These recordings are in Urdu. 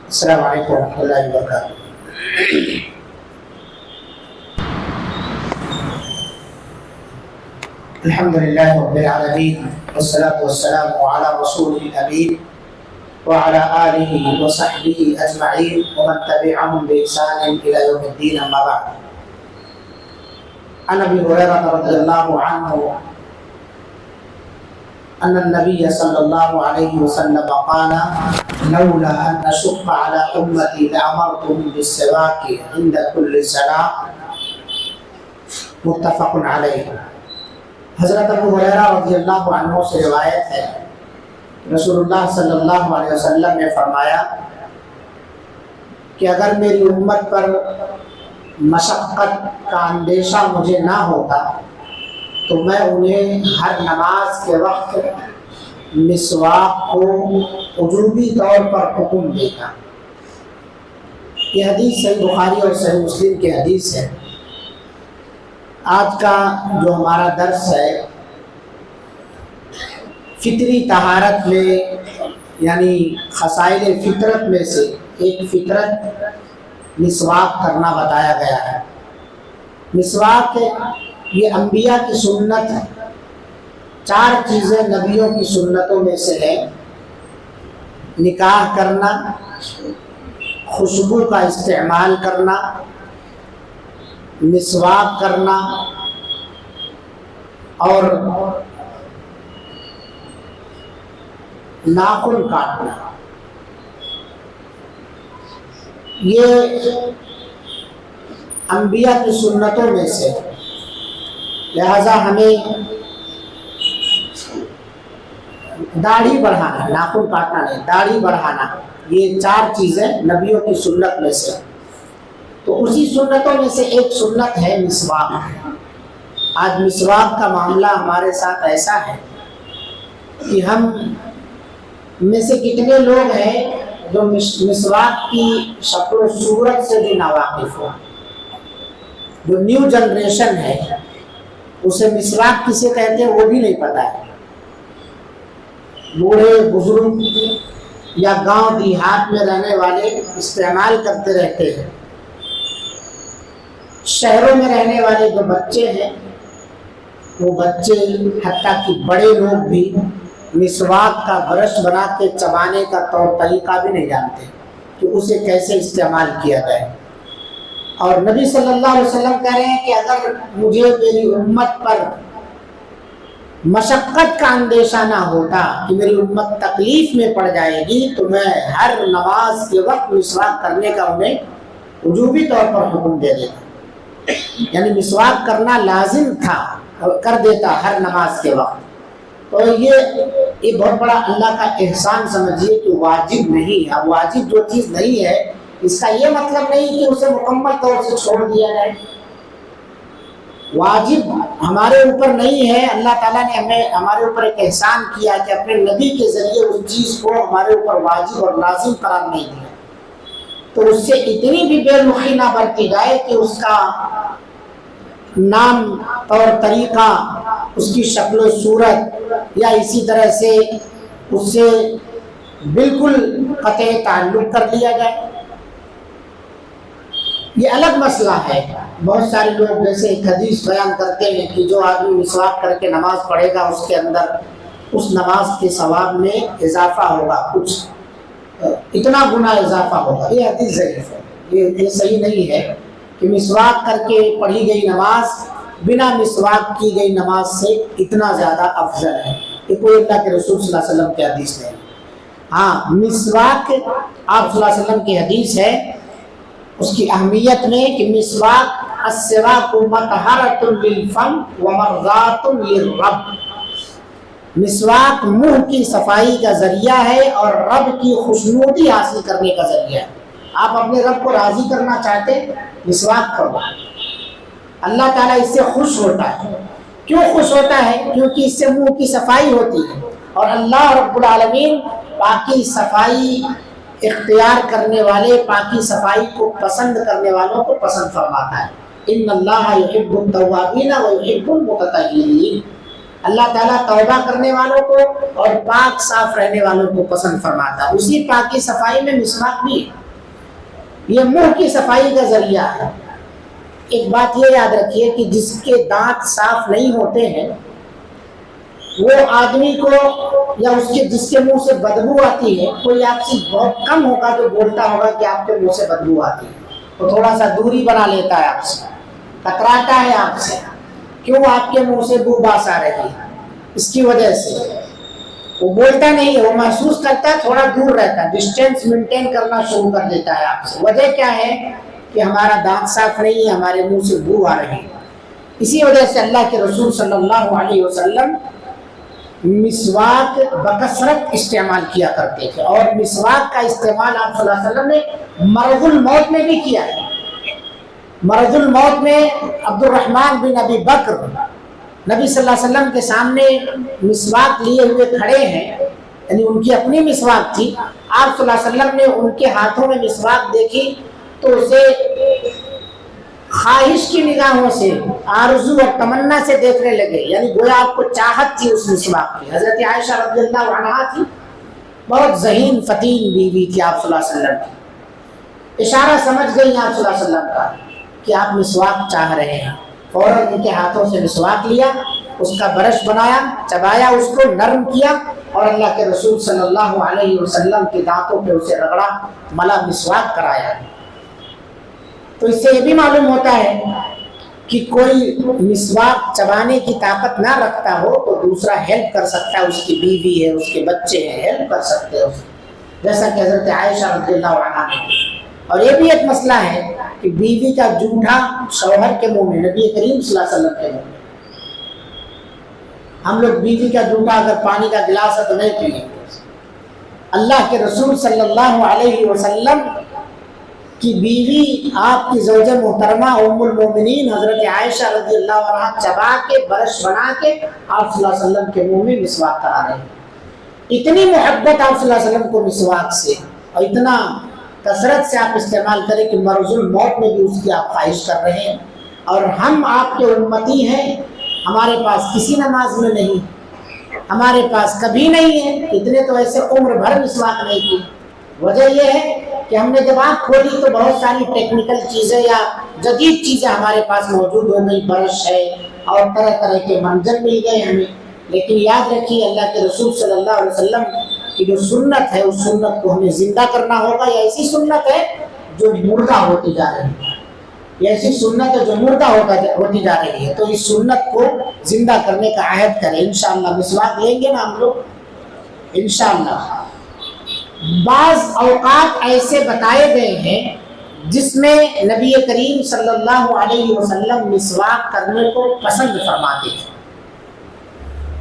السلام علیکم ورحمۃ اللہ وبرکاتہ۔ الحمد للہ رب العالمین والصلاة والسلام علی رسول الامین وعلی آلہ وصحبہ اجمعین ومن تبعهم بإحسان الی یوم الدین، اما بعد۔ عن ابی ہریرہ رضی اللہ عنہ ان النبی صلی اللہ علیہ وسلم قال لولا ان اشق على امتی لامرتهم بالسواک عند كل صلاۃ، متفق علیہ۔ حضرت ابو ہریرہ رضی اللہ عنہ سے روایت ہے، رسول اللہ صلی اللہ علیہ وسلم نے فرمایا کہ اگر میری امت پر مشقت کا اندیشہ مجھے نہ ہوتا تو میں انہیں ہر نماز کے وقت مسواک کو وجوبی طور پر حکم دیتا۔ یہ حدیث صحیح بخاری اور صحیح مسلم کی حدیث ہے۔ آج کا جو ہمارا درس ہے فطری طہارت میں، یعنی خصائل فطرت میں سے ایک فطرت مسواک کرنا بتایا گیا ہے۔ مسواک یہ انبیاء کی سنت ہے۔ 4 چیزیں نبیوں کی سنتوں میں سے ہے: نکاح کرنا، خوشبو کا استعمال کرنا، مسواک کرنا اور ناخن کاٹنا۔ یہ انبیاء کی سنتوں میں سے، لہذا ہمیں داڑھی بڑھانا، ناخن کاٹنا نہیں، داڑھی بڑھانا، یہ 4 چیزیں نبیوں کی سنت میں سے۔ تو اسی سنتوں میں سے ایک سنت ہے مسواک۔ آج مسواک کا معاملہ ہمارے ساتھ ایسا ہے کہ ہم میں سے کتنے لوگ ہیں جو مسواک کی شکل و صورت سے بھی ناواقف ہو۔ جو نیو جنریشن ہے اسے مسواک کسے کہتے ہیں وہ بھی نہیں پتہ ہے۔ بوڑھے بزرگ یا گاؤں دیہات میں رہنے والے استعمال کرتے رہتے ہیں۔ شہروں میں رہنے والے جو بچے ہیں، وہ بچے حتیٰ کہ بڑے لوگ بھی مسواک کا برش بنا کے چبانے کا طور طریقہ بھی نہیں جانتے کہ اسے کیسے استعمال کیا جائے۔ اور نبی صلی اللہ علیہ وسلم کہہ رہے ہیں کہ اگر مجھے میری امت پر مشقت کا اندیشہ نہ ہوتا کہ میری امت تکلیف میں پڑ جائے گی تو میں ہر نماز کے وقت مسواک کرنے کا انہیں وجوبی طور پر حکم دے دیتا، یعنی مسواک کرنا لازم تھا، کر دیتا ہر نماز کے وقت۔ تو یہ بہت بڑا اللہ کا احسان سمجھیے کہ واجب نہیں ہے۔ اب واجب جو چیز نہیں ہے اس کا یہ مطلب نہیں کہ اسے مکمل طور سے چھوڑ دیا جائے۔ واجب ہمارے اوپر نہیں ہے، اللہ تعالیٰ نے ہمارے اوپر ایک احسان کیا کہ اپنے نبی کے ذریعے اس چیز کو ہمارے اوپر واجب اور لازم قرار نہیں دیا، تو اس سے اتنی بھی بے رخی نہ برتی جائے کہ اس کا نام اور طریقہ، اس کی شکل و صورت یا اسی طرح سے اس سے بالکل قطع تعلق کر لیا جائے۔ یہ الگ مسئلہ ہے۔ بہت سارے لوگ جیسے ایک حدیث بیان کرتے ہیں کہ جو آدمی مسواک کر کے نماز پڑھے گا اس کے اندر اس نماز کے ثواب میں اضافہ ہوگا، کچھ اتنا گنا اضافہ ہوگا۔ یہ حدیث ضعیف ہے، یہ صحیح نہیں ہے کہ مسواک کر کے پڑھی گئی نماز بنا مسواک کی گئی نماز سے اتنا زیادہ افضل ہے۔ یہ کوئی اللہ کے رسول صلی اللہ علیہ وسلم کی حدیث نہیں۔ ہاں، مسواک آپ صلی اللہ علیہ وسلم کی حدیث ہے، اس کی اہمیت میں کہ مسواک السواک مطہرۃ للفم ومرضات للرب، مسواک منہ کی صفائی کا ذریعہ ہے اور رب کی خوشنودی حاصل کرنے کا ذریعہ ہے۔ آپ اپنے رب کو راضی کرنا چاہتے مسواک کرو، اللہ تعالیٰ اس سے خوش ہوتا ہے۔ کیوں خوش ہوتا ہے؟ کیونکہ اس سے منہ کی صفائی ہوتی ہے، اور اللہ رب العالمین پاکی صفائی اختیار کرنے والے، پاکی صفائی کو پسند کرنے والوں کو پسند فرماتا ہے۔ ان اللہ یحب التوابین و یحب المتطہرین، اللہ تعالیٰ توبہ کرنے والوں کو اور پاک صاف رہنے والوں کو پسند فرماتا ہے۔ اسی پاکی صفائی میں مسواک بھی ہے، یہ منہ کی صفائی کا ذریعہ ہے۔ ایک بات یہ یاد رکھیے کہ جس کے دانت صاف نہیں ہوتے ہیں وہ آدمی کو یا جس کے منہ سے بدبو آتی ہے، کوئی آپ سے بہت کم ہوگا جو بولتا ہوگا کہ آپ کے منہ سے بدبو آتی ہے، تو تھوڑا سا دوری بنا لیتا ہے آپ سے، کتراتا ہے آپ سے، کیوں آپ کے منہ سے بو باس آ رہی ہے، اس کی وجہ سے وہ بولتا نہیں ہے، وہ محسوس کرتا ہے، تھوڑا دور رہتا ہے، ڈسٹینس مینٹین کرنا شروع کر دیتا ہے آپ سے۔ وجہ کیا ہے کہ ہمارا دانت صاف نہیں ہے، ہمارے منہ سے بو آ رہی ہے۔ اسی وجہ سے اللہ کے رسول صلی اللہ علیہ وسلم مسواک بکثرت استعمال کیا کرتے تھے، اور مسواک کا استعمال آپ صلی اللہ علیہ وسلم نے مرض الموت میں بھی کیا ہے۔ مرض الموت میں عبد الرحمن بن ابی بکر نبی صلی اللہ علیہ وسلم کے سامنے مسواک لیے ہوئے کھڑے ہیں، یعنی ان کی اپنی مسواک تھی، آپ صلی اللہ علیہ وسلم نے ان کے ہاتھوں میں مسواک دیکھی تو اسے خواہش کی نگاہوں سے، آرزو اور تمنا سے دیکھنے لگے، یعنی گویا آپ کو چاہت تھی اس مسواک کی۔ حضرت عائشہ رضی اللہ عنہا تھی، بہت ذہین فتین بیوی تھی آپ صلی اللہ علیہ وسلم کی، اشارہ سمجھ گئی آپ صلی اللہ علیہ وسلم کا کہ آپ مسواک چاہ رہے ہیں، فوراً ان کے ہاتھوں سے مسواک لیا، اس کا برش بنایا، چبایا، اس کو نرم کیا، اور اللہ کے رسول صلی اللہ علیہ وسلم کے دانتوں پہ اسے رگڑا، ملا، مسواک کرایا۔ تو اس سے یہ بھی معلوم ہوتا ہے کہ کوئی مسواک چبانے کی طاقت نہ رکھتا ہو تو دوسرا ہیلپ کر سکتا ہے، اس کی بیوی ہے، اس کے بچے ہیں، ہیلپ کر سکتے ہیں، جیسا کہ حضرت عائشہ رضی اللہ عنہا نے۔ اور یہ بھی ایک مسئلہ ہے کہ بیوی کا جوٹا شوہر کے منہ میں، نبی کریم صلی اللہ علیہ وسلم کے منہ میں۔ ہم لوگ بیوی کا جوٹا اگر پانی کا گلاس ہے تو نہیں پیئیں گے۔ اللہ کے رسول صلی اللہ علیہ وسلم کی بیوی، آپ کی زوجہ محترمہ ام المومنین حضرت عائشہ رضی اللہ عنہا چبا کے، برش بنا کے آپ صلی اللہ علیہ وسلم کے منہ میں مسواک کرا رہے ہیں۔ اتنی محبت آپ صلی اللہ علیہ وسلم کو مسواک سے، اور اتنا کثرت سے آپ استعمال کریں کہ مرض الموت میں بھی اس کی آپ خواہش کر رہے ہیں۔ اور ہم آپ کے امتی ہیں، ہمارے پاس کسی نماز میں نہیں، ہمارے پاس کبھی نہیں ہے، اتنے تو ایسے عمر بھر مسواک نہیں کی۔ وجہ یہ ہے کہ ہم نے جب آنکھ کھولی تو بہت ساری ٹیکنیکل چیزیں یا جدید چیزیں ہمارے پاس موجود ہو گئی، برش ہے اور طرح طرح کے منظر مل گئے ہمیں۔ لیکن یاد رکھیے اللہ کے رسول صلی اللہ علیہ وسلم کی جو سنت ہے، اس سنت کو ہمیں زندہ کرنا ہوگا، یا ایسی سنت ہے جو مردہ ہوتی جا رہی ہے، یہ ایسی سنت ہے جو مردہ ہوتی جا رہی ہے، تو اس سنت کو زندہ کرنے کا عہد کریں۔ انشاءاللہ مسواک لیں گے نا ہم لوگ انشاءاللہ۔ بعض اوقات ایسے بتائے گئے ہیں جس میں نبی کریم صلی اللہ علیہ وسلم مسواک کرنے کو پسند فرماتے تھے۔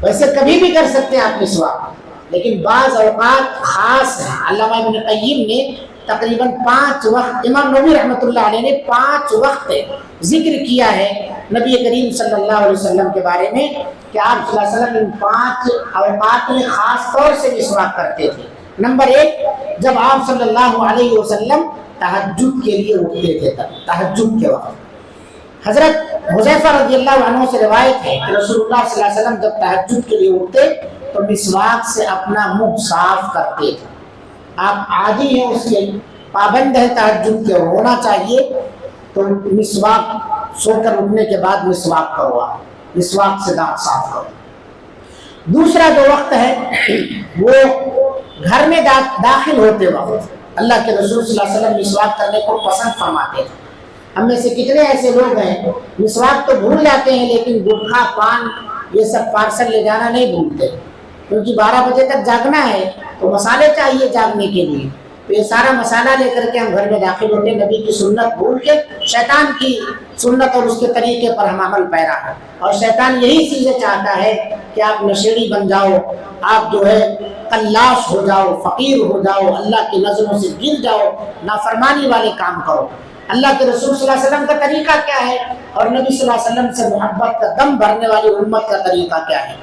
ویسے کبھی بھی کر سکتے ہیں آپ مسواک، لیکن بعض اوقات خاص ہیں۔ علامہ ابن قیم نے تقریباً 5 وقت، امام نووی رحمۃ اللہ علیہ نے 5 وقت ذکر کیا ہے نبی کریم صلی اللہ علیہ وسلم کے بارے میں کہ آپ صلی اللہ علیہ وسلم ان 5 اوقات میں خاص طور سے مسواک کرتے تھے۔ نمبر 1، جب آپ صلی اللہ علیہ وسلم تہجد کے لیے اٹھتے تھے، تہجد کے وقت۔ حضرت حذیفہ رضی اللہ عنہ سے روایت ہے کہ رسول اللہ صلی اللہ علیہ وسلم جب تہجد کے لیے اٹھتے تو مسواک سے اپنا منہ صاف کرتے تھے۔ آپ عادی ہیں، اس کے پابند ہیں تہجد کے، ہونا چاہیے، تو مسواک سو کر اٹھنے کے بعد مسواک کرو، آپ مسواک سے دانت صاف کرو۔ دوسرا جو وقت ہے وہ گھر میں داخل ہوتے وقت اللہ کے رسول صلی اللہ علیہ وسلم مسواک کرنے کو پسند فرماتے تھے۔ ہم میں سے کتنے ایسے لوگ ہیں مسواک تو بھول جاتے ہیں، لیکن گٹکھا، پان، یہ سب پارسل لے جانا نہیں بھولتے، کیونکہ 12 بجے تک جاگنا ہے تو مسالے چاہیے جاگنے کے لیے، تو یہ سارا مسالہ لے کر کے ہم گھر میں داخل ہوتے ہیں، نبی کی سنت بھول کے، شیطان کی سنت اور اس کے طریقے پر ہم عمل پیرا ہے، اور شیطان یہی چیزیں چاہتا ہے کہ آپ نشیڑی بن جاؤ، آپ جو ہے قلاش ہو جاؤ، فقیر ہو جاؤ، اللہ کی نظروں سے گر جاؤ، نافرمانی والے کام کرو۔ اللہ کے رسول صلی اللہ علیہ وسلم کا طریقہ کیا ہے، اور نبی صلی اللہ علیہ وسلم سے محبت کا دم بھرنے والی امت کا طریقہ کیا ہے؟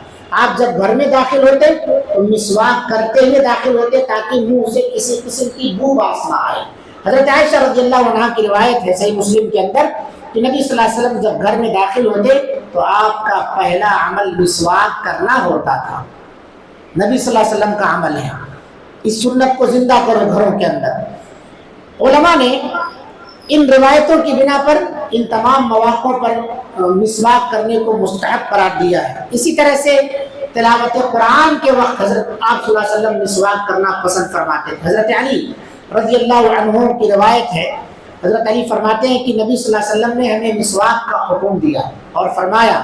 آپ جب گھر میں داخل ہوتے تو مسواک کرتے ہوئے داخل ہوتے تاکہ منہ سے کسی قسم کی بو باس نہ آئے۔ حضرت عائشہ رضی اللہ عنہا کی روایت ہے صحیح مسلم کے اندر کہ نبی صلی اللہ علیہ وسلم جب گھر میں داخل ہوتے تو آپ کا پہلا عمل مسواک کرنا ہوتا تھا. نبی صلی اللہ علیہ وسلم کا عمل ہے. اس سنت کو زندہ کرو گھروں کے اندر. علماء نے ان روایتوں کی بنا پر ان تمام مواقعوں پر مسواک کرنے کو مستحب قرار دیا ہے. اسی طرح سے تلاوت قرآن کے وقت حضرت آپ صلی اللہ علیہ وسلم مسواک کرنا پسند فرماتے تھے. حضرت علی رضی اللہ عنہ کی روایت ہے, حضرت علی فرماتے ہیں کہ نبی صلی اللہ علیہ وسلم نے ہمیں مسواک کا حکم دیا اور فرمایا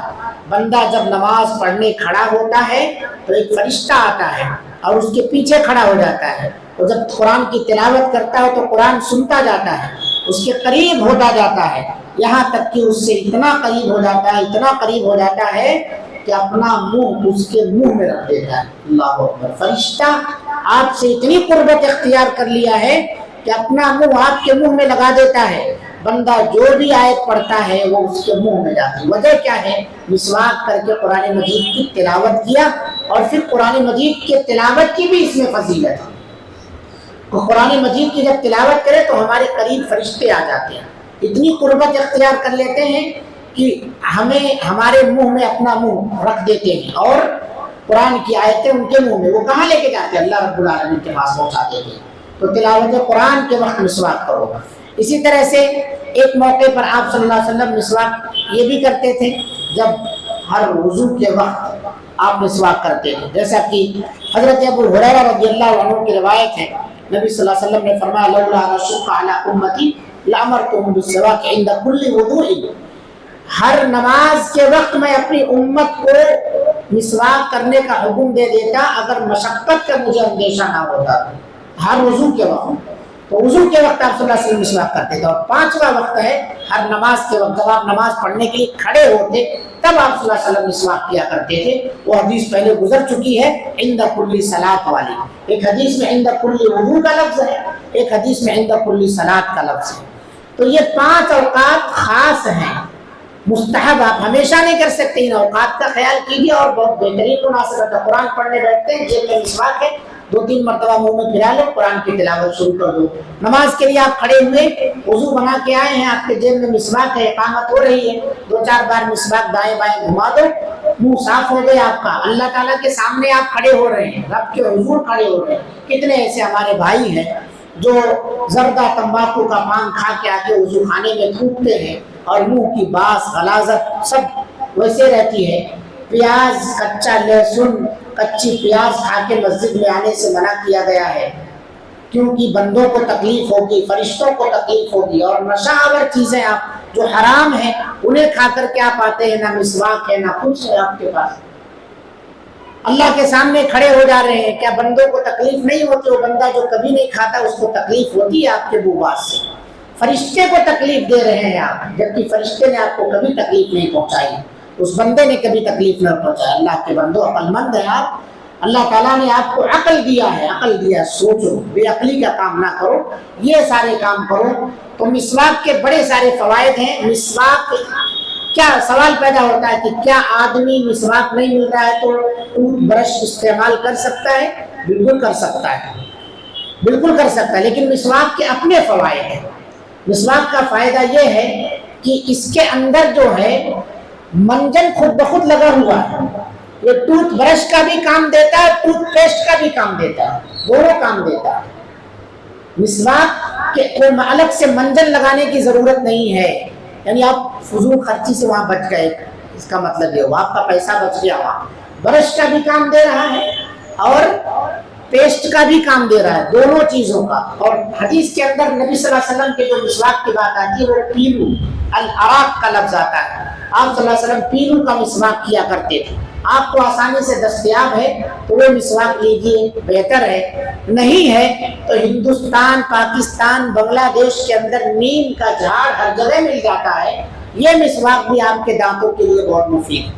بندہ جب نماز پڑھنے کھڑا ہوتا ہے تو ایک فرشتہ آتا ہے اور اس کے پیچھے کھڑا ہو جاتا ہے, اور جب قرآن کی تلاوت کرتا ہے تو قرآن سنتا جاتا ہے, اس کے قریب ہوتا جاتا ہے, یہاں تک کہ اس سے اتنا قریب ہو جاتا ہے, اتنا قریب ہو جاتا ہے کہ اپنا منہ اس کے منہ میں رکھ دیتا ہے. اللہ اکبر. فرشتہ آپ سے اتنی قربت اختیار کر لیا ہے کہ اپنا منہ آپ کے منہ میں لگا دیتا ہے. بندہ جو بھی آیت پڑھتا ہے وہ اس کے منہ میں جاتی ہے. وجہ کیا ہے؟ مسواک کر کے قرآن مجید کی تلاوت کیا, اور پھر قرآن مجید کی تلاوت کی بھی اس میں فضیلت ہے. قرآن مجید کی جب تلاوت کرے تو ہمارے قریب فرشتے آ جاتے ہیں, اتنی قربت اختیار کر لیتے ہیں کہ ہمیں ہمارے منہ میں اپنا منہ رکھ دیتے ہیں, اور قرآن کی آیتیں ان کے منہ میں وہ کہاں لے کے جاتے ہیں؟ اللہ رب العالمین کے پاس پہنچا دیتے ہیں. تو تلاوت قرآن کے وقت مسواک کرو. اسی طرح سے ایک موقع پر آپ صلی اللہ علیہ وسلم مسواک یہ بھی کرتے تھے, جب ہر وضو کے وقت آپ مسواک کرتے تھے. جیسا کہ حضرت ابو ہریرہ رضی اللہ عنہ کی روایت ہے, نبی صلی اللہ علیہ وسلم نے فرمایا لولا اشق علی امتی لامرتهم بالسواک عند كل وضوء. ہر نماز کے وقت میں اپنی امت کو مسواک کرنے کا حکم دے دیتا اگر مشقت کا مجھے اندیشہ نہ ہوتا. ہر وضو کے وقت, تو وضو کے وقت آپ صلی اللہ علیہ وسلم مسواک کرتے تھے. اور پانچواں وقت ہے ہر نماز کے وقت, جب آپ نماز پڑھنے کے لیے کھڑے ہوتے تب آپ صلی اللہ علیہ وسلم مسواک کیا کرتے تھے. وہ حدیث پہلے گزر چکی ہے عند کل صلاۃ والی. ایک حدیث میں عند کل وضو کا لفظ ہے, ایک حدیث میں عند کل صلاۃ کا لفظ ہے. تو یہ 5 اوقات خاص ہیں, مستحب. آپ ہمیشہ نہیں کر سکتے, ان اوقات کا خیال کیجیے. اور بہت بہترین مناسبت ہے, قرآن پڑھنے بیٹھتے ہیں, جیب میں مسواک ہے, 2-3 مرتبہ منہ میں پھرا لو, قرآن کی تلاوت شروع کر دو. نماز کے لیے آپ کھڑے ہوئے, وضو بنا کے آئے ہیں, آپ کے جیب میں مسواک ہے, اقامت ہو رہی ہے, 2-4 بار مسواک دائیں بائیں گھما دو, منہ صاف ہو گیا آپ کا. اللہ تعالیٰ کے سامنے آپ کھڑے ہو رہے ہیں, رب کے حضور کھڑے ہو رہے ہیں. کتنے ایسے ہمارے بھائی ہیں جو زردہ تمباکو کا پان کھا کے آ کے وضو خانے میں تھوکتے ہیں, اور منہ کی باس غلاظت سب ویسے رہتی ہے. پیاز, کچا لہسن, کچی پیاز کھا کے مسجد میں آنے سے منع کیا گیا ہے, کیونکہ بندوں کو تکلیف ہوگی, فرشتوں کو تکلیف ہوگی. اور نشہ آور چیزیں آپ جو حرام ہیں انہیں کھا کر کے آپ آتے ہیں, نہ مسواک ہے نہ کچھ ہے آپ کے پاس. اللہ کے سامنے کھڑے ہو جا رہے ہیں, کیا بندوں کو تکلیف نہیں ہوتی؟ وہ بندہ جو کبھی نہیں کھاتا اس کو تکلیف ہوتی ہے آپ کے بوباس سے. فرشتے کو تکلیف دے رہے ہیں آپ, جبکہ فرشتے نے آپ کو کبھی تکلیف نہیں پہنچائی, اس بندے نے کبھی تکلیف نہ پہنچایا. اللہ کے بندو عقل مند ہیں آپ, اللہ تعالیٰ نے آپ کو عقل دیا ہے, عقل دیا, سوچو, بے عقلی کا کام نہ کرو, یہ سارے کام کرو. تو مسواک کے بڑے سارے فوائد ہیں. مسواک کیا سوال پیدا ہوتا ہے کہ کیا آدمی مسواک نہیں مل رہا ہے تو ٹوتھ برش استعمال کر سکتا ہے؟ بالکل کر سکتا ہے, بالکل کر سکتا ہے, لیکن مسواک کے اپنے فوائد ہیں. مسواک کا فائدہ یہ ہے کہ اس کے اندر جو ہے منجن خود بخود لگا ہوا ہے. یہ ٹوتھ برش کا بھی کام دیتا ہے, ٹوتھ پیسٹ کا بھی کام دیتا ہے, دونوں کام دیتا ہے. مسواک کے کوئی الگ سے منجن لگانے کی ضرورت نہیں ہے, یعنی آپ فضول خرچی سے وہاں بچ گئے, اس کا مطلب یہ ہوا آپ کا پیسہ بچ گیا. وہاں برش کا بھی کام دے رہا ہے اور پیسٹ کا بھی کام دے رہا ہے, دونوں چیزوں کا. اور حدیث کے اندر نبی صلی اللہ علیہ وسلم کے جو مسواک کی بات آتی ہے وہ پیلو الاراق کا لفظ آتا ہے. آپ صلی اللہ علیہ وسلم پیلو کا مسواک کیا کرتے تھے. آپ کو آسانی سے دستیاب ہے تو وہ مسواک لیجیے, بہتر ہے. نہیں ہے تو ہندوستان, پاکستان, بنگلہ دیش کے اندر نیم کا جھاڑ ہر جگہ مل جاتا ہے. یہ مسواک بھی آپ کے دانتوں کے لیے بہت مفید ہے,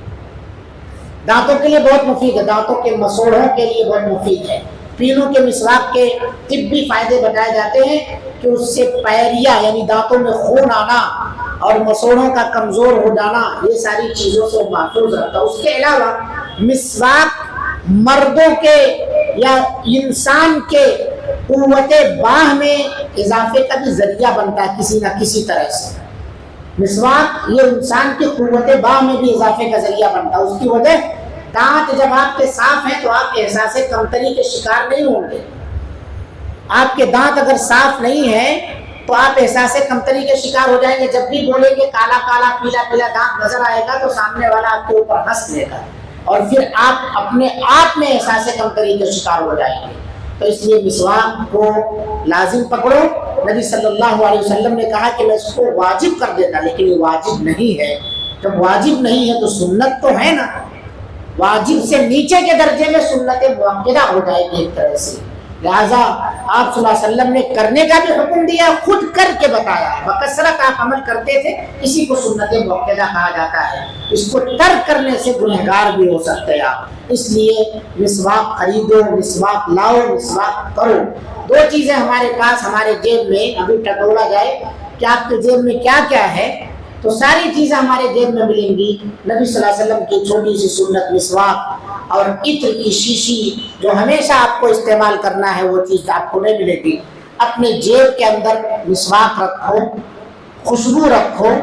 دانتوں کے لیے بہت مفید ہے, دانتوں کے مسوڑوں کے لیے بہت مفید ہے. پیلو کے مسواک کے طبی فائدے بتائے جاتے ہیں کہ اس سے پیریا یعنی دانتوں میں خون آنا اور مسوڑوں کا کمزور ہو جانا, یہ ساری چیزوں سے محفوظ رہتا ہے. اس کے علاوہ مسواک مردوں کے یا انسان کے قوت باہ میں اضافے کا بھی ذریعہ بنتا ہے کسی نہ کسی طرح سے. مسواک یہ انسان کی قوت باہ میں بھی اضافے کا ذریعہ بنتا ہے. اس کی وجہ دانت جب آپ کے صاف ہیں تو آپ احساس کمتری کے شکار نہیں ہوں گے. آپ کے دانت اگر صاف نہیں ہیں تو آپ احساس کمتری کے شکار ہو جائیں گے. جب بھی بولیں گے کالا کالا پیلا پیلا دانت نظر آئے گا تو سامنے والا آپ کے اوپر ہنس لے گا اور پھر آپ اپنے آپ میں احساس کمتری کے شکار ہو جائیں گے. تو اس لیے مسواک کو لازم پکڑو. نبی صلی اللہ علیہ وسلم نے کہا کہ میں اس کو واجب کر دیتا، لیکن یہ واجب نہیں ہے. جب واجب نہیں ہے تو سنت تو ہے نا. واجب سے نیچے کے درجے میں سنت مؤکدہ ہو جائے گی ایک طرح سے. لہٰذا آپ صلی اللہ علیہ وسلم نے کرنے کا بھی حکم دیا، خود کر کے بتایا. بکثرت آپ عمل کرتے تھے، اسی کو سنت مؤکدہ کہا جاتا ہے. اس کو ترک کرنے سے گنہگار بھی ہو سکتے ہیں آپ. اس لیے مسواک خریدو، مسواک لاؤ، مسواک کرو. دو چیزیں ہمارے پاس ہمارے جیب میں ابھی ٹٹولا جائے کہ آپ کے جیب میں کیا کیا ہے تو ساری چیزیں ہمارے جیب میں ملیں گی. نبی صلی اللہ علیہ وسلم کی چھوٹی سی سنت مسواک اور عطر کی شیشی جو ہمیشہ آپ کو استعمال کرنا ہے وہ چیز آپ کو نہیں ملے گی. اپنے جیب کے اندر مسواک رکھو، خوشبو رکھو.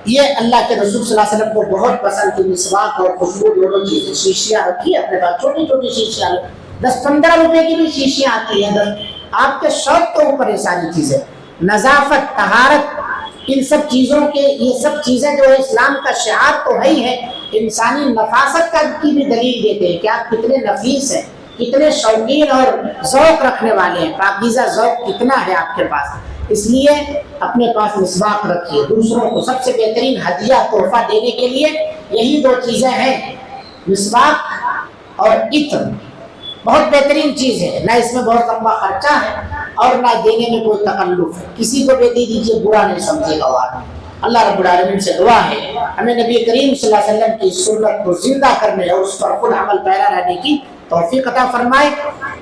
یہ اللہ کے رسول صلی اللہ علیہ وسلم کو بہت پسند تھی، مسواک اور خوشبو دونوں چیزیں. شیشیاں رکھی اپنے پاس، چھوٹی چھوٹی شیشیاں، 10-15 روپے کی بھی شیشیاں آتی ہیں. آپ کے شوق کے اوپر یہ ساری چیزیں، نظافت، طہارت، ان سب چیزوں کے یہ سب چیزیں جو ہے اسلام کا شعار تو ہے ہی ہے. انسانی نفاست کا کی بھی دلیل دیتے ہیں کہ آپ کتنے نفیس ہیں، کتنے شوقین اور ذوق رکھنے والے ہیں. پاکیزہ ذوق کتنا ہے آپ کے پاس. اس لیے اپنے پاس مسواک رکھیے. دوسروں کو سب سے بہترین ہدیہ تحفہ دینے کے لیے یہی دو چیزیں ہیں، مسواک اور عطر. بہت بہترین چیز ہے، نہ اس میں بہت لمبا خرچہ ہے اور نہ دینے میں کوئی تکلف ہے. کسی کو بھی دے دیجیے، برا نہیں سمجھے گا وہ آدمی. اللہ رب العالمین سے دعا ہے ہمیں نبی کریم صلی اللہ علیہ وسلم کی سنت کو زندہ کرنے اور اس پر خود عمل پیرا رہنے کی توفیق عطا فرمائے.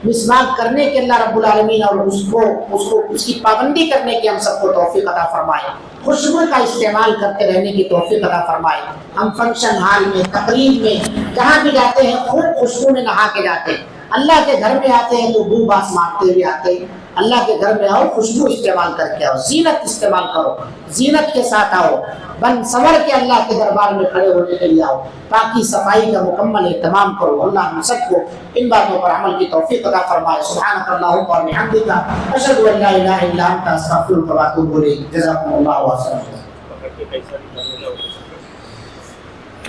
مسواک کرنے کے اللہ رب العالمین اور اس کی پابندی کرنے کی ہم سب کو توفیق عطا فرمائے. خوشبو کا استعمال کرتے رہنے کی توفیق عطا فرمائے. ہم فنکشن ہال میں، تقریب میں، جہاں بھی جاتے ہیں خوب خوشبو میں نہا کے جاتے ہیں. اللہ کے گھر میں آتے ہیں تو بو باس مارتے ہوئے آتے ہیں. اللہ کے گھر میں آؤ، خوشبو استعمال کر کے آؤ، زینت استعمال کرو، زینت کے ساتھ آؤ، بن سنور کے اللہ کے دربار میں کھڑے ہونے کے لیے آؤ. باقی صفائی کا مکمل اہتمام کرو. اللہ ہم سب کو ان باتوں پر عمل کی توفیق عطا فرمائے. سبحانک اللہم و بحمدک، اشہد ان لا الہ الا انت، استغفرک و اتوب الیک. جزاکم اللہ خیرا.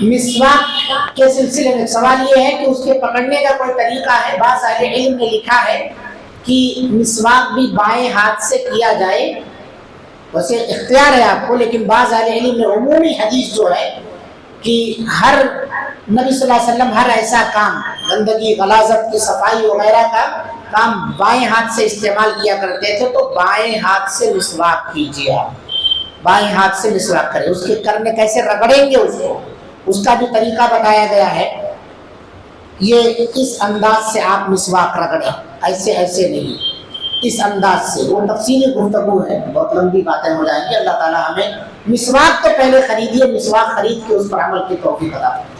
مسواک کے سلسلے میں سوال یہ ہے کہ اس کے پکڑنے کا کوئی طریقہ ہے. بعض اہل علم نے لکھا ہے کہ مسواک بھی بائیں ہاتھ سے کیا جائے. ویسے اختیار ہے آپ کو، لیکن بعض اہل علم نے عمومی حدیث جو ہے کہ ہر نبی صلی اللہ علیہ وسلم ہر ایسا کام، گندگی، غلاظت کی صفائی وغیرہ کا کام بائیں ہاتھ سے استعمال کیا کرتے تھے. تو بائیں ہاتھ سے مسواک کیجیے. آپ بائیں ہاتھ سے مسواک کریں. اس کے کرنے کیسے رگڑیں گے اس کو، اس کا بھی طریقہ بتایا گیا ہے. یہ اس انداز سے آپ مسواک رگڑیں، ایسے ایسے نہیں، اس انداز سے. وہ تفصیلی گفتگو ہے، بہت لمبی باتیں ہو جائیں گی. اللہ تعالیٰ ہمیں مسواک تو پہلے خریدیے، مسواک خرید کے اس پر عمل کی توفیق عطا فرمائے.